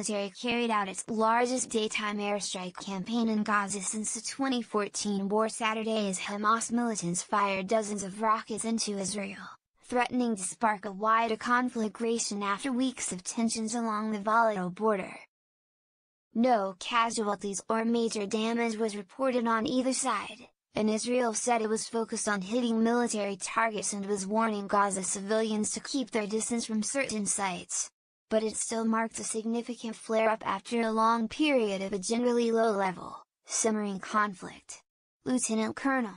military carried out its largest daytime airstrike campaign in Gaza since the 2014 war Saturday as Hamas militants fired dozens of rockets into Israel, threatening to spark a wider conflagration after weeks of tensions along the volatile border. No casualties or major damage was reported on either side, and Israel said it was focused on hitting military targets and was warning Gaza civilians to keep their distance from certain sites. But it still marked a significant flare-up after a long period of a generally low-level, simmering conflict. Lieutenant Colonel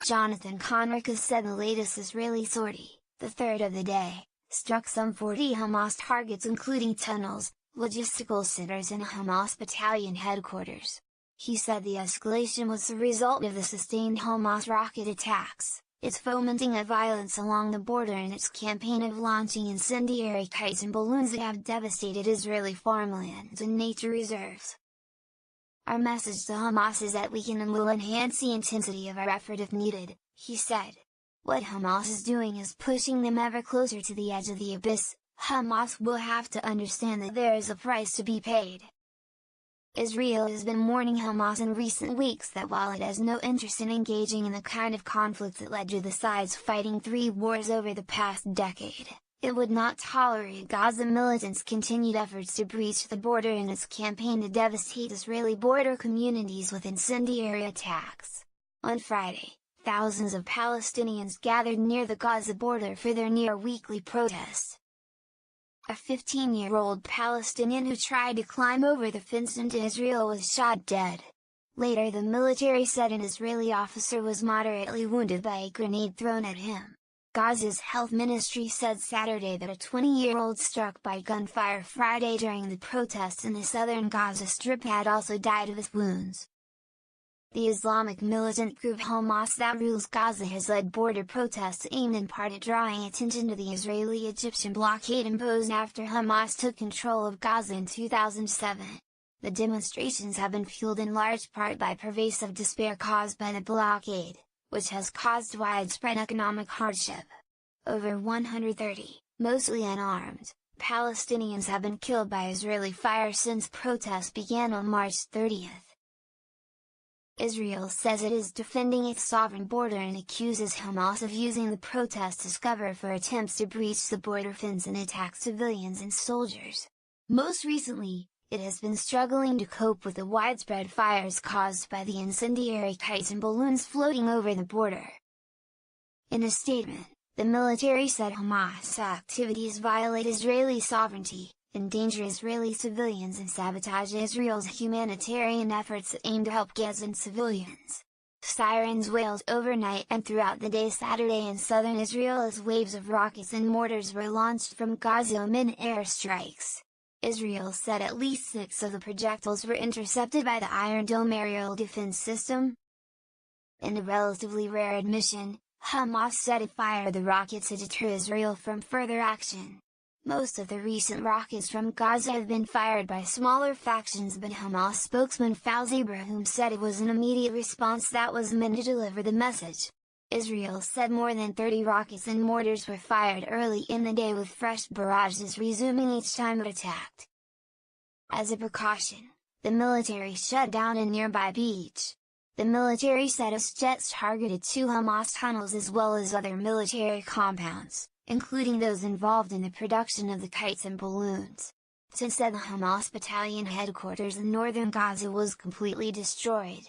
Jonathan Conricus said the latest Israeli sortie, the third of the day, struck some 40 Hamas targets including tunnels, logistical centers and a Hamas battalion headquarters. He said the escalation was the result of the sustained Hamas rocket attacks, its fomenting of violence along the border and its campaign of launching incendiary kites and balloons that have devastated Israeli farmlands and nature reserves. Our message to Hamas is that we can and will enhance the intensity of our effort if needed, he said. What Hamas is doing is pushing them ever closer to the edge of the abyss. Hamas will have to understand that there is a price to be paid. Israel has been warning Hamas in recent weeks that while it has no interest in engaging in the kind of conflict that led to the sides fighting 3 wars over the past decade, it would not tolerate Gaza militants' continued efforts to breach the border in its campaign to devastate Israeli border communities with incendiary attacks. On Friday, thousands of Palestinians gathered near the Gaza border for their near-weekly protests. A 15-year-old Palestinian who tried to climb over the fence into Israel was shot dead. Later the military said an Israeli officer was moderately wounded by a grenade thrown at him. Gaza's health ministry said Saturday that a 20-year-old struck by gunfire Friday during the protests in the southern Gaza Strip had also died of his wounds. The Islamic militant group Hamas that rules Gaza has led border protests aimed in part at drawing attention to the Israeli-Egyptian blockade imposed after Hamas took control of Gaza in 2007. The demonstrations have been fueled in large part by pervasive despair caused by the blockade, which has caused widespread economic hardship. Over 130, mostly unarmed, Palestinians have been killed by Israeli fire since protests began on March 30. Israel says it is defending its sovereign border and accuses Hamas of using the protests as cover for attempts to breach the border fence and attack civilians and soldiers. Most recently, it has been struggling to cope with the widespread fires caused by the incendiary kites and balloons floating over the border. In a statement, the military said Hamas activities violate Israeli sovereignty, endanger Israeli civilians and sabotage Israel's humanitarian efforts that aim to help Gazan civilians. Sirens wailed overnight and throughout the day Saturday in southern Israel as waves of rockets and mortars were launched from Gaza amid airstrikes. Israel said at least 6 of the projectiles were intercepted by the Iron Dome aerial defense system. In a relatively rare admission, Hamas said it fired the rockets to deter Israel from further action. Most of the recent rockets from Gaza have been fired by smaller factions, but Hamas spokesman Fawzi Ibrahim said it was an immediate response that was meant to deliver the message. Israel said more than 30 rockets and mortars were fired early in the day, with fresh barrages resuming each time it attacked. As a precaution, the military shut down a nearby beach. The military said its jets targeted 2 Hamas tunnels as well as other military compounds, including those involved in the production of the kites and balloons. It said the Hamas battalion headquarters in northern Gaza was completely destroyed.